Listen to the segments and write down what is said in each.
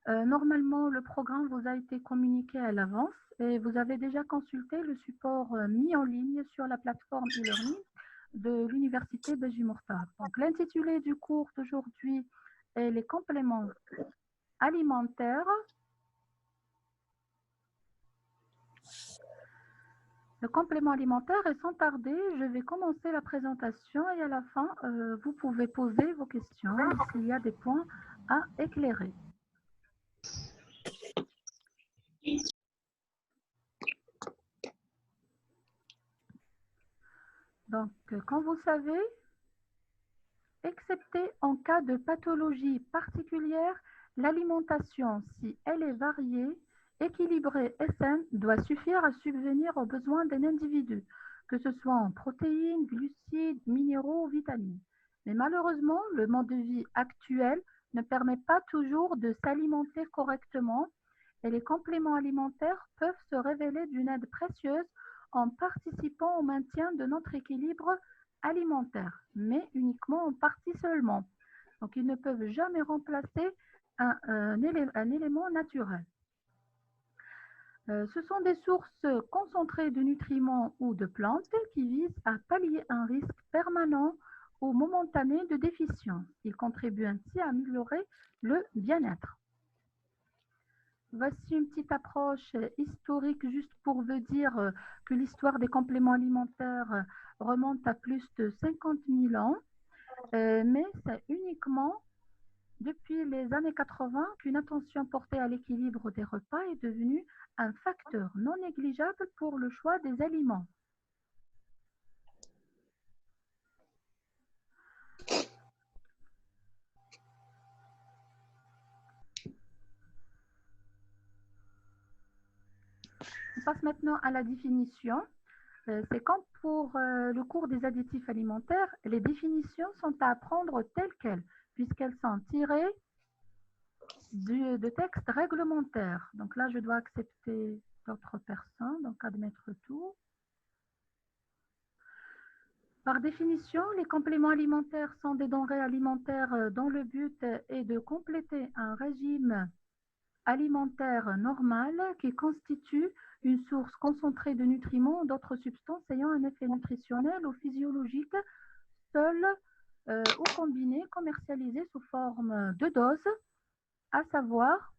Normalement, le programme vous a été communiqué à l'avance et vous avez déjà consulté le support mis en ligne sur la plateforme e-learning de l'Université Beji-Mortar. Donc, l'intitulé du cours d'aujourd'hui est les compléments alimentaires. Le complément alimentaire et sans tarder, je vais commencer la présentation et à la fin, vous pouvez poser vos questions s'il y a des points à éclairer. Donc, comme vous savez, excepté en cas de pathologie particulière, l'alimentation, si elle est variée, équilibrée et saine, doit suffire à subvenir aux besoins d'un individu, que ce soit en protéines, glucides, minéraux ou vitamines. Mais malheureusement, le mode de vie actuel ne permet pas toujours de s'alimenter correctement et les compléments alimentaires peuvent se révéler d'une aide précieuse en participant au maintien de notre équilibre alimentaire, mais uniquement en partie seulement. Donc, ils ne peuvent jamais remplacer un élément naturel. Ce sont des sources concentrées de nutriments ou de plantes qui visent à pallier un risque permanent ou momentané de déficience. Ils contribuent ainsi à améliorer le bien-être. Voici une petite approche historique juste pour vous dire que l'histoire des compléments alimentaires remonte à plus de 50 000 ans, mais c'est uniquement depuis les années 80 qu'une attention portée à l'équilibre des repas est devenue un facteur non négligeable pour le choix des aliments. On passe maintenant à la définition. C'est comme pour le cours des additifs alimentaires, les définitions sont à apprendre telles quelles, puisqu'elles sont tirées de textes réglementaires. Donc là, je dois accepter d'autres personnes, donc admettre tout. Par définition, les compléments alimentaires sont des denrées alimentaires dont le but est de compléter un régime alimentaire normal qui constitue une source concentrée de nutriments ou d'autres substances ayant un effet nutritionnel ou physiologique, seuls ou combinés, commercialisés sous forme de doses, à savoir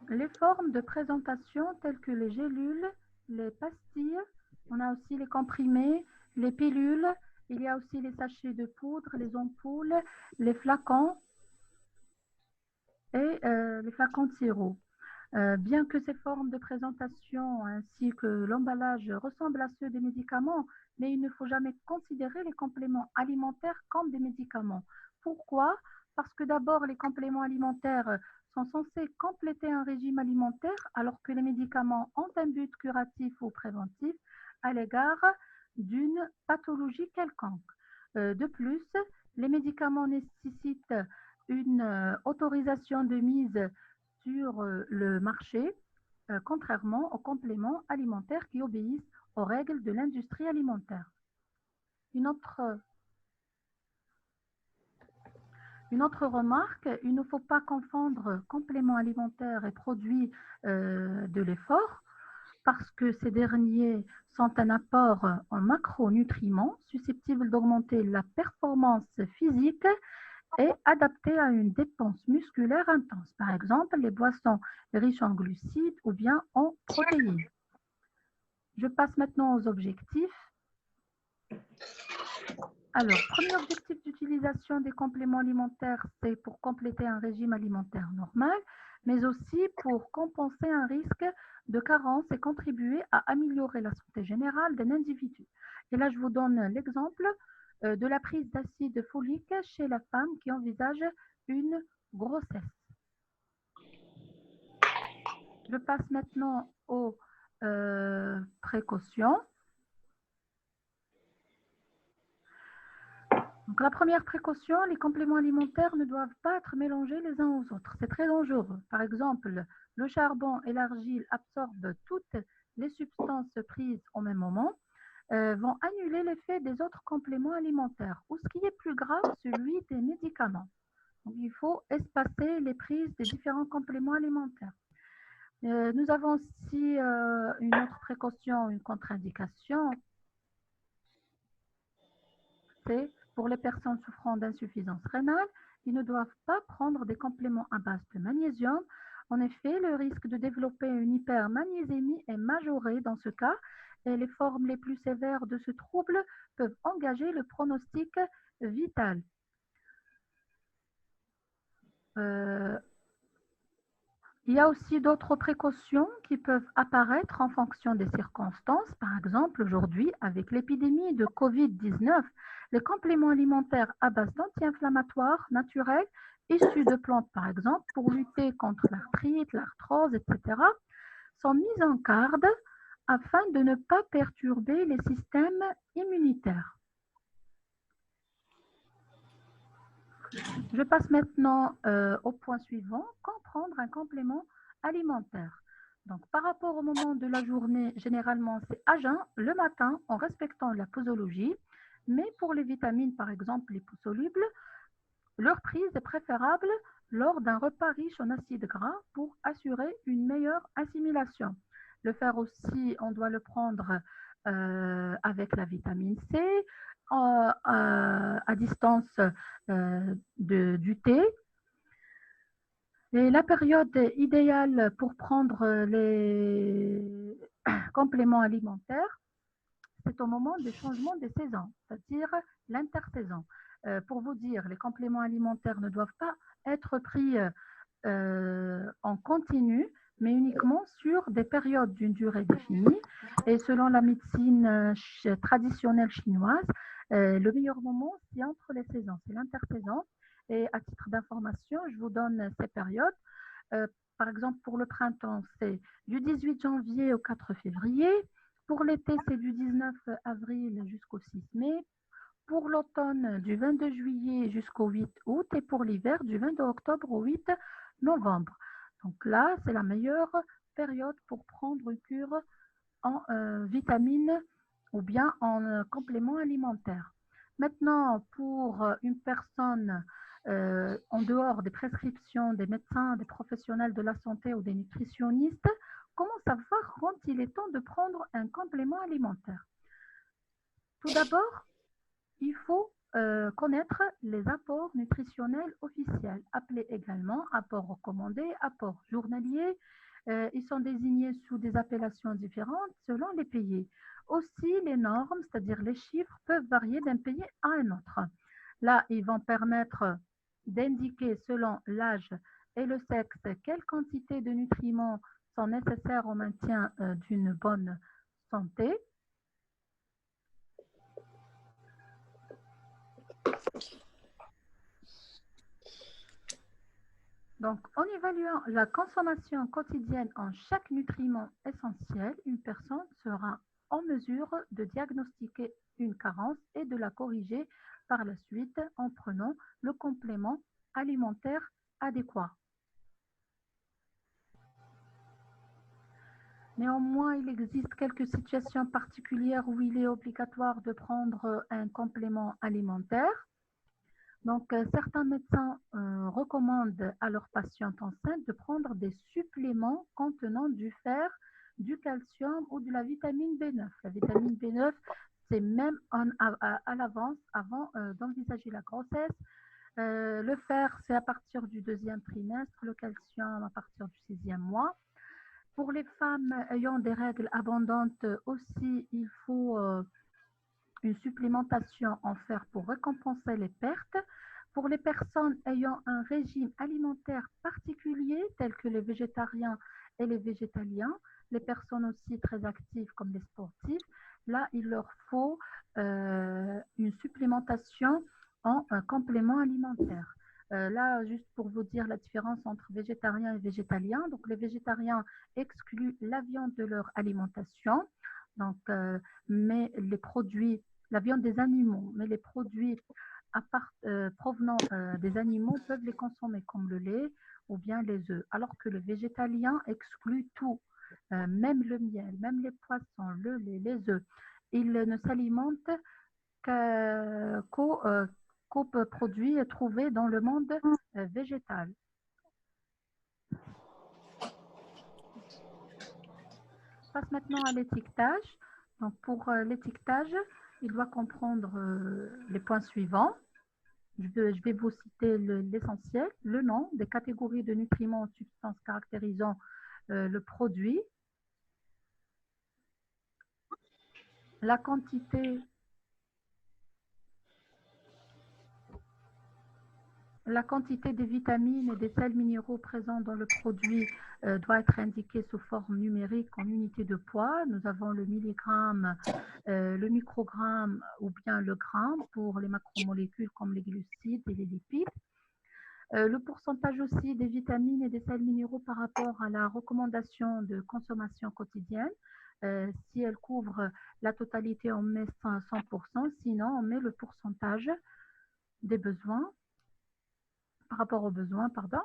les formes de présentation telles que les gélules, les pastilles, on a aussi les comprimés, les pilules, il y a aussi les sachets de poudre, les ampoules, les flacons et les flacons de sirop. Bien que ces formes de présentation ainsi que l'emballage ressemblent à ceux des médicaments, mais il ne faut jamais considérer les compléments alimentaires comme des médicaments. Pourquoi? Parce que d'abord, les compléments alimentaires sont censés compléter un régime alimentaire, alors que les médicaments ont un but curatif ou préventif à l'égard d'une pathologie quelconque. De plus, les médicaments nécessitent une autorisation de mise sur le marché, contrairement aux compléments alimentaires qui obéissent aux règles de l'industrie alimentaire. Une autre remarque, il ne faut pas confondre compléments alimentaires et produits de l'effort, parce que ces derniers sont un apport en macronutriments susceptibles d'augmenter la performance physique et adaptés à une dépense musculaire intense. Par exemple, les boissons riches en glucides ou bien en protéines. Je passe maintenant aux objectifs. Alors, premier objectif d'utilisation des compléments alimentaires, c'est pour compléter un régime alimentaire normal, mais aussi pour compenser un risque de carence et contribuer à améliorer la santé générale d'un individu. Et là, je vous donne l'exemple de la prise d'acide folique chez la femme qui envisage une grossesse. Je passe maintenant aux précautions. Donc, la première précaution, les compléments alimentaires ne doivent pas être mélangés les uns aux autres. C'est très dangereux. Par exemple, le charbon et l'argile absorbent toutes les substances prises au même moment. vont annuler l'effet des autres compléments alimentaires, ou ce qui est plus grave, celui des médicaments. Donc, il faut espacer les prises des différents compléments alimentaires. Nous avons aussi une autre précaution, une contre-indication, c'est pour les personnes souffrant d'insuffisance rénale, ils ne doivent pas prendre des compléments à base de magnésium. En effet, le risque de développer une hypermagnésémie est majoré dans ce cas et les formes les plus sévères de ce trouble peuvent engager le pronostic vital. Euh, Il y a aussi d'autres précautions qui peuvent apparaître en fonction des circonstances. Par exemple, aujourd'hui, avec l'épidémie de COVID-19, les compléments alimentaires à base d'anti-inflammatoires naturels issus de plantes, par exemple, pour lutter contre l'arthrite, l'arthrose, etc., sont mis en garde afin de ne pas perturber les systèmes immunitaires. Je passe maintenant au point suivant, comprendre un complément alimentaire. Donc, par rapport au moment de la journée, généralement, c'est à jeun le matin en respectant la posologie. Mais pour les vitamines, par exemple, liposolubles, leur prise est préférable lors d'un repas riche en acides gras pour assurer une meilleure assimilation. Le fer aussi, on doit le prendre avec la vitamine C, à distance du thé. Et la période idéale pour prendre les compléments alimentaires, c'est au moment du changement des saisons, c'est-à-dire l'intersaison. Pour vous dire, les compléments alimentaires ne doivent pas être pris en continu, mais uniquement sur des périodes d'une durée définie. Et selon la médecine traditionnelle chinoise, le meilleur moment, c'est entre les saisons, c'est l'intersaison. Et à titre d'information, je vous donne ces périodes. Euh, Par exemple, pour le printemps, c'est du 18 janvier au 4 février. Pour l'été, c'est du 19 avril jusqu'au 6 mai. Pour l'automne, du 22 juillet jusqu'au 8 août. Et pour l'hiver, du 22 octobre au 8 novembre. Donc là, c'est la meilleure période pour prendre une cure en vitamines ou bien en complément alimentaire. Maintenant, pour une personne en dehors des prescriptions des médecins, des professionnels de la santé ou des nutritionnistes, comment savoir quand il est temps de prendre un complément alimentaire? Tout d'abord, il faut connaître les apports nutritionnels officiels, appelés également apports recommandés, apports journaliers. Ils sont désignés sous des appellations différentes selon les pays. Aussi, les normes, c'est-à-dire les chiffres, peuvent varier d'un pays à un autre. Là, ils vont permettre d'indiquer selon l'âge et le sexe quelle quantité de nutriments sont nécessaires au maintien d'une bonne santé. Donc, en évaluant la consommation quotidienne en chaque nutriment essentiel, une personne sera en mesure de diagnostiquer une carence et de la corriger par la suite en prenant le complément alimentaire adéquat. Néanmoins, il existe quelques situations particulières où il est obligatoire de prendre un complément alimentaire. Donc, certains médecins recommandent à leurs patientes enceintes de prendre des suppléments contenant du fer, du calcium ou de la vitamine B9. La vitamine B9, c'est même à l'avance, avant d'envisager la grossesse. Le fer, c'est à partir du deuxième trimestre, le calcium à partir du sixième mois. Pour les femmes ayant des règles abondantes aussi, il faut une supplémentation en fer pour récompenser les pertes. Pour les personnes ayant un régime alimentaire particulier, tels que les végétariens et les végétaliens, les personnes aussi très actives comme les sportifs, là, il leur faut une supplémentation en complément alimentaire. Là, juste pour vous dire la différence entre végétarien et végétalien. Donc, les végétariens excluent la viande de leur alimentation, donc, mais les produits la viande des animaux, mais les produits provenant des animaux peuvent les consommer comme le lait ou bien les œufs, alors que le végétalien exclut tout, même le miel, même les poissons, le lait, les œufs. ils ne s'alimentent qu'aux produits trouvés dans le monde végétal. Je passe maintenant à l'étiquetage. Donc, pour l'étiquetage, il doit comprendre les points suivants. Je vais vous citer l'essentiel, le nom, des catégories de nutriments ou substances caractérisant le produit, la quantité des vitamines et des sels minéraux présents dans le produit doit être indiquée sous forme numérique en unité de poids. Nous avons le milligramme, le microgramme ou bien le gramme pour les macromolécules comme les glucides et les lipides. Le pourcentage aussi des vitamines et des sels minéraux par rapport à la recommandation de consommation quotidienne. Si elle couvre la totalité, on met 100%, sinon on met le pourcentage des besoins, par rapport aux besoins, pardon.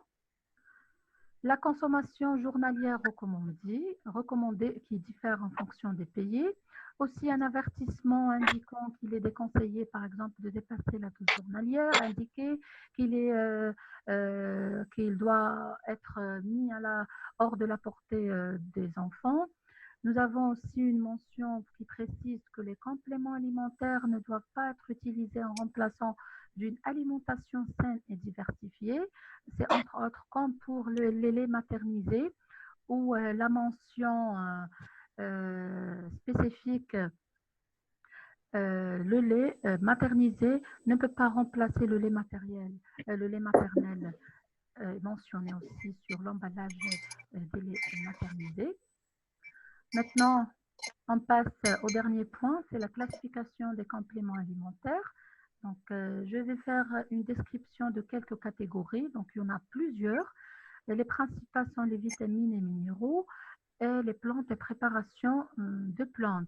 La consommation journalière recommandée qui diffère en fonction des pays. Aussi un avertissement indiquant qu'il est déconseillé, par exemple, de dépasser la dose journalière, indiquer qu'il doit être mis hors de la portée des enfants. Nous avons aussi une mention qui précise que les compléments alimentaires ne doivent pas être utilisés en remplaçant d'une alimentation saine et diversifiée. C'est entre autres comme pour le lait maternisé où la mention spécifique le lait maternisé ne peut pas remplacer le lait maternel mentionné aussi sur l'emballage des laits maternisés. Maintenant, on passe au dernier point, c'est la classification des compléments alimentaires. Donc, je vais faire une description de quelques catégories. Donc, il y en a plusieurs. Et les principales sont les vitamines et minéraux et les plantes et préparations de plantes.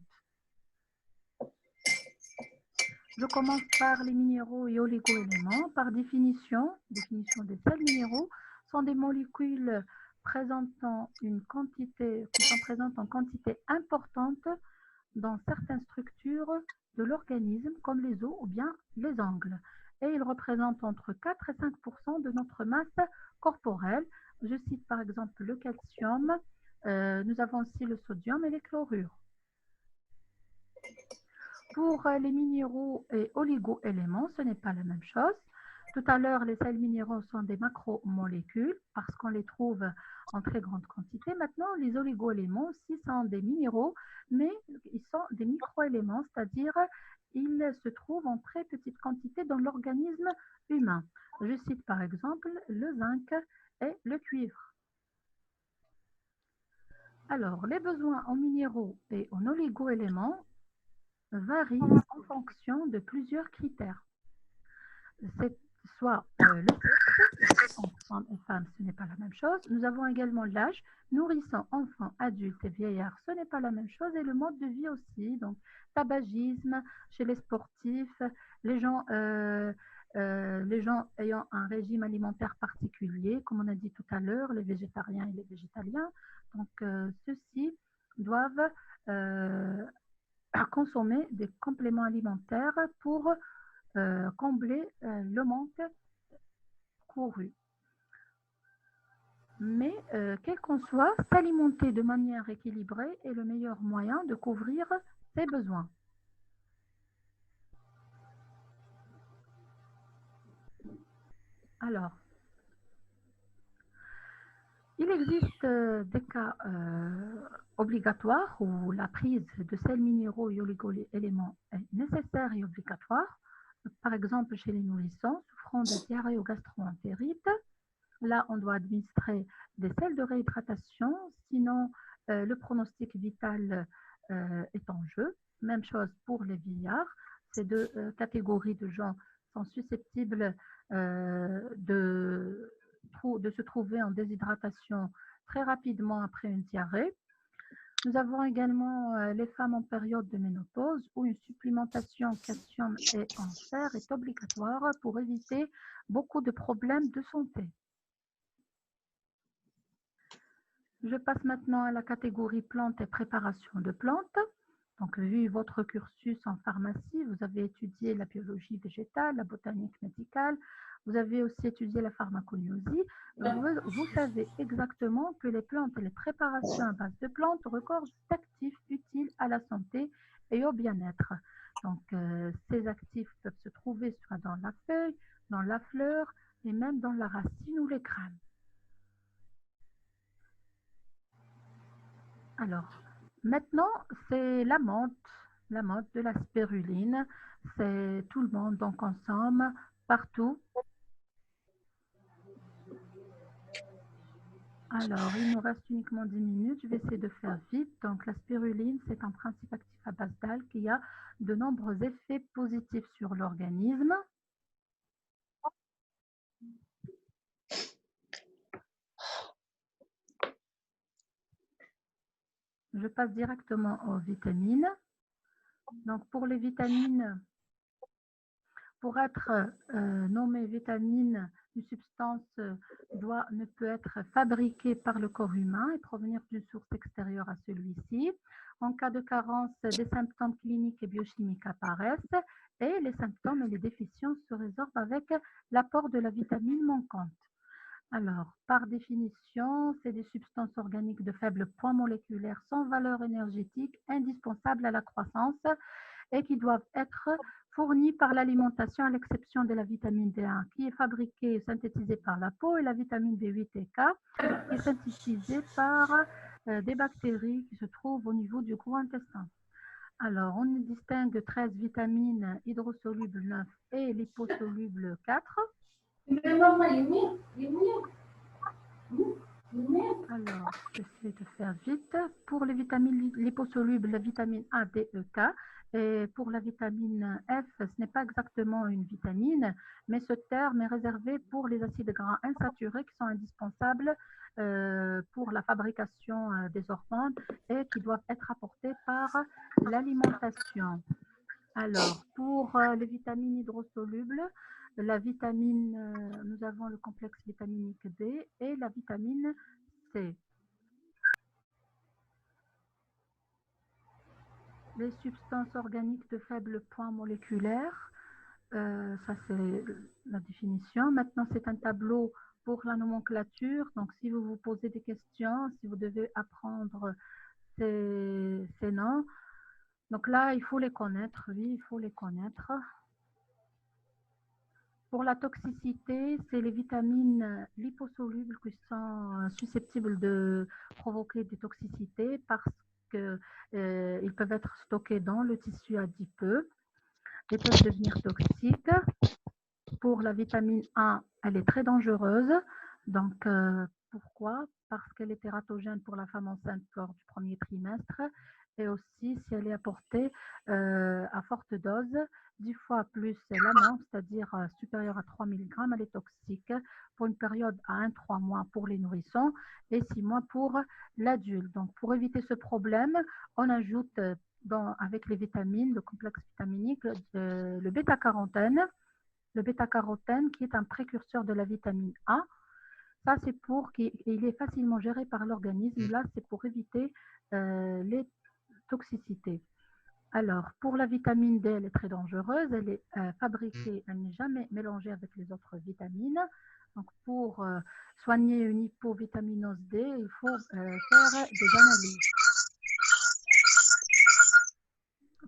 Je commence par les minéraux et oligo-éléments. Par définition des sels minéraux sont des molécules présentant qui sont présentes en quantité importante dans certaines structures de l'organisme, comme les os ou bien les ongles. Et ils représentent entre 4 et 5% de notre masse corporelle. Je cite par exemple le calcium. Nous avons aussi le sodium et les chlorures. Pour les minéraux et oligo-éléments, ce n'est pas la même chose. Tout à l'heure, les sels minéraux sont des macromolécules parce qu'on les trouve en très grande quantité. Maintenant, les oligo-éléments aussi sont des minéraux, mais ils sont des microéléments, c'est-à-dire ils se trouvent en très petite quantité dans l'organisme humain. Je cite par exemple le zinc et le cuivre. Alors, les besoins en minéraux et en oligo-éléments varient en fonction de plusieurs critères. C'est soit le sexe, entre hommes et femmes, ce n'est pas la même chose. Nous avons également l'âge, nourrissant, enfants, adultes et vieillards, ce n'est pas la même chose. Et le mode de vie aussi, donc tabagisme chez les sportifs, les gens ayant un régime alimentaire particulier, comme on a dit tout à l'heure, les végétariens et les végétaliens. Donc, ceux-ci doivent consommer des compléments alimentaires pour combler le manque couru. Mais quel qu'en soit, s'alimenter de manière équilibrée est le meilleur moyen de couvrir ses besoins. Alors, il existe des cas obligatoires où la prise de sels minéraux et oligo-éléments est nécessaire et obligatoire. Par exemple, chez les nourrissons souffrant de diarrhée ou gastro-entérite, là, on doit administrer des sels de réhydratation, sinon le pronostic vital est en jeu. Même chose pour les vieillards. Ces deux catégories de gens sont susceptibles de se trouver en déshydratation très rapidement après une diarrhée. Nous avons également les femmes en période de ménopause où une supplémentation en calcium et en fer est obligatoire pour éviter beaucoup de problèmes de santé. Je passe maintenant à la catégorie plantes et préparation de plantes. Donc, vu votre cursus en pharmacie, vous avez étudié la biologie végétale, la botanique médicale, vous avez aussi étudié la pharmacologie. Donc, vous savez exactement que les plantes et les préparations à base de plantes regorgent d'actifs utiles à la santé et au bien-être. Donc, ces actifs peuvent se trouver soit dans la feuille, dans la fleur et même dans la racine ou les graines. Alors, maintenant, c'est la menthe de la spiruline. C'est tout le monde en consomme partout. Alors, il nous reste uniquement 10 minutes. Je vais essayer de faire vite. Donc, la spiruline, c'est un principe actif à base d'algues qui a de nombreux effets positifs sur l'organisme. Je passe directement aux vitamines. Donc, pour les vitamines, pour être nommée vitamine, une substance ne peut être fabriquée par le corps humain et provenir d'une source extérieure à celui-ci. En cas de carence, des symptômes cliniques et biochimiques apparaissent et les symptômes et les déficiences se résorbent avec l'apport de la vitamine manquante. Alors, par définition, c'est des substances organiques de faible poids moléculaire sans valeur énergétique, indispensables à la croissance et qui doivent être fournies par l'alimentation, à l'exception de la vitamine D1 qui est fabriquée et synthétisée par la peau et la vitamine B8 et K qui est synthétisée par des bactéries qui se trouvent au niveau du gros intestin. Alors, on distingue 13 vitamines hydrosolubles 9 et liposolubles 4. Alors, j'essaie de faire vite. Pour les vitamines liposolubles, la vitamine A, D, E, K. Et pour la vitamine F, ce n'est pas exactement une vitamine, mais ce terme est réservé pour les acides gras insaturés qui sont indispensables pour la fabrication des hormones et qui doivent être apportés par l'alimentation. Alors, pour les vitamines hydrosolubles, nous avons le complexe vitaminique D et la vitamine C. Les substances organiques de faible poids moléculaire, ça c'est la définition. Maintenant, c'est un tableau pour la nomenclature. Donc, si vous vous posez des questions, si vous devez apprendre ces noms, donc là, il faut les connaître. Oui, il faut les connaître. Pour la toxicité, c'est les vitamines liposolubles qui sont susceptibles de provoquer des toxicités parce qu'ils peuvent être stockés dans le tissu adipeux et peuvent devenir toxiques. Pour la vitamine A, elle est très dangereuse. Donc, pourquoi? Parce qu'elle est tératogène pour la femme enceinte lors du premier trimestre et aussi si elle est apportée à forte dose, 10 fois plus l'amont, c'est-à-dire supérieure à 3 mg, elle est toxique pour une période à 1-3 mois pour les nourrissons et 6 mois pour l'adulte. Donc, pour éviter ce problème, on ajoute avec les vitamines, le complexe vitaminique, le bêta-carotène. Le bêta-carotène qui est un précurseur de la vitamine A. Ça, c'est pour qu'il est facilement géré par l'organisme. Là, c'est pour éviter les toxicités. Alors, pour la vitamine D, elle est très dangereuse. Elle est fabriquée, elle n'est jamais mélangée avec les autres vitamines. Donc, pour soigner une hypovitaminose D, il faut faire des analyses.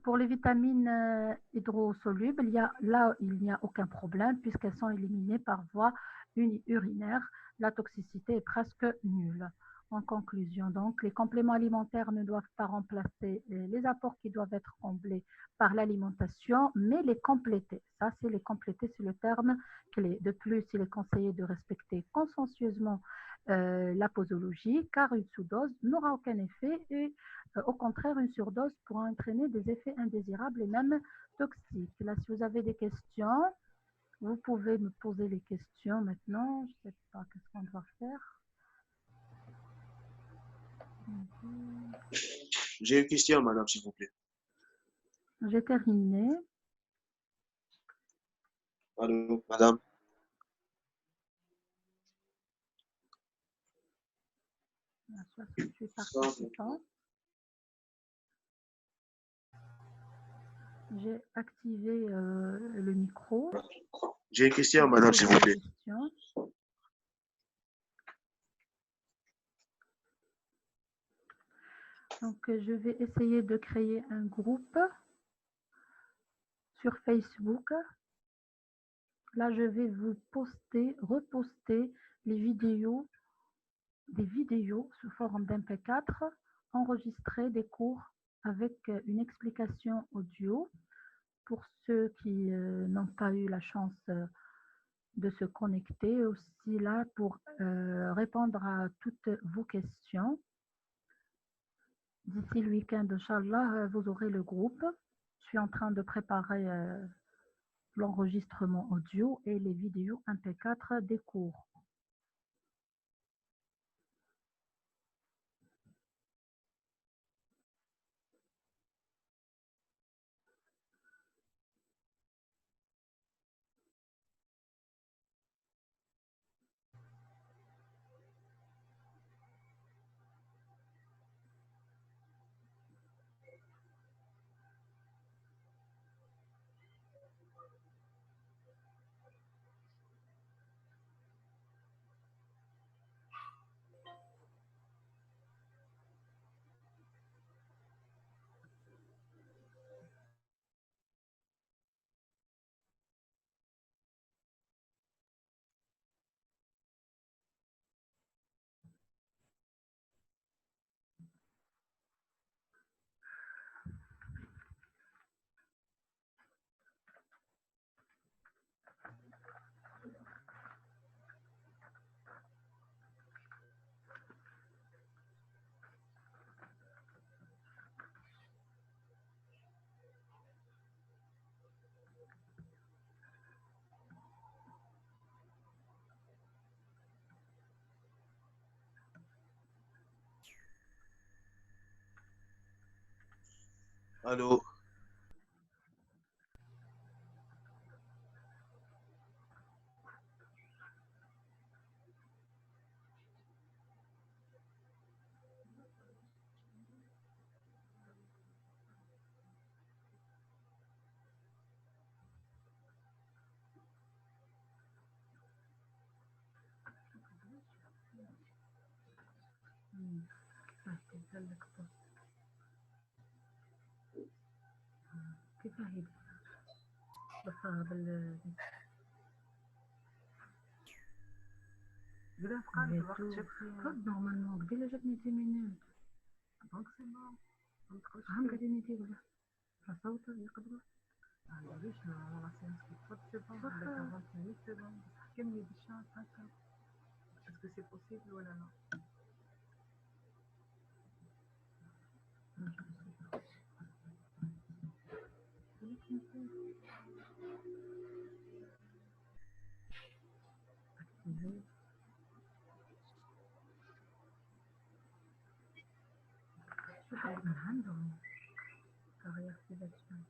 Pour les vitamines hydrosolubles, il n'y a aucun problème puisqu'elles sont éliminées par voie urinaire. La toxicité est presque nulle. En conclusion, donc, les compléments alimentaires ne doivent pas remplacer les apports qui doivent être comblés par l'alimentation, mais les compléter. Ça, c'est les compléter, c'est le terme clé. De plus, il est conseillé de respecter consciencieusement la posologie, car une sous-dose n'aura aucun effet et au contraire, une surdose pourra entraîner des effets indésirables et même toxiques. Là, si vous avez des questions, vous pouvez me poser les questions maintenant. Je ne sais pas qu'est-ce qu'on doit faire. J'ai une question, madame, s'il vous plaît. J'ai terminé. Allô, madame. 68 participants. J'ai activé le micro. J'ai une question, Vous pouvez madame, poser s'il vous des plaît. questions. Donc, je vais essayer de créer un groupe sur Facebook. Là, je vais vous reposter les vidéos, des vidéos sous forme d'MP4, enregistrer des cours avec une explication audio pour ceux qui n'ont pas eu la chance de se connecter, aussi là pour répondre à toutes vos questions. D'ici le week-end, Inch'Allah, vous aurez le groupe. Je suis en train de préparer l'enregistrement audio et les vidéos MP4 des cours. Allô? Normalement, قبيله جاتني 10 minutes. دونك سي بون. عم قاعدين يديروا صوت يقدروا. علاش لا سيونس كي تفوت سي بون. عندك 40 minutes سي بون. حكمني بالشهر هكا. اسكو سي بوسيبل ولا لا؟ من عندهم réactivation.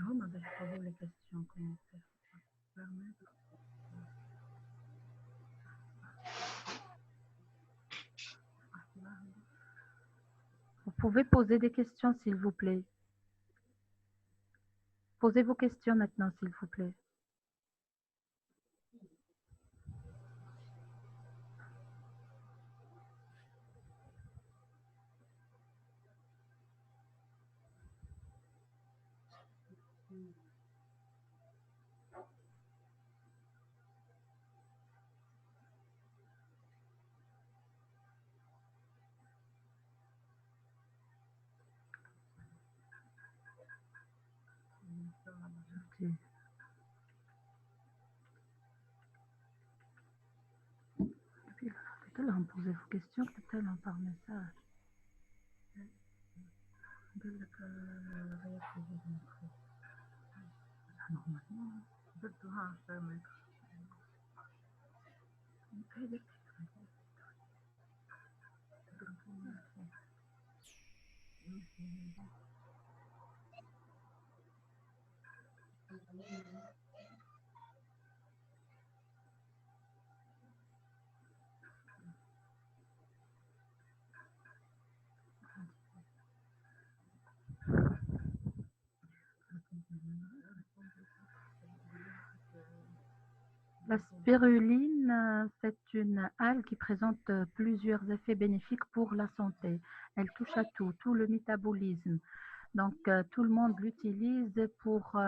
هما باش يحطوا لي كاستيون كومونتير. Vous pouvez poser des questions, s'il vous plaît. Posez vos questions maintenant, s'il vous plaît. Okay. Peut-être on pose vos questions, peut-être on par message. Normalement, بدها تعمل. La spiruline, c'est une algue qui présente plusieurs effets bénéfiques pour la santé. Elle touche à tout le métabolisme. Donc, tout le monde l'utilise pour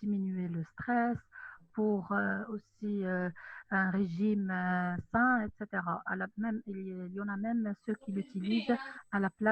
diminuer le stress, pour aussi un régime sain, etc. Même, il y en a même ceux qui l'utilisent à la place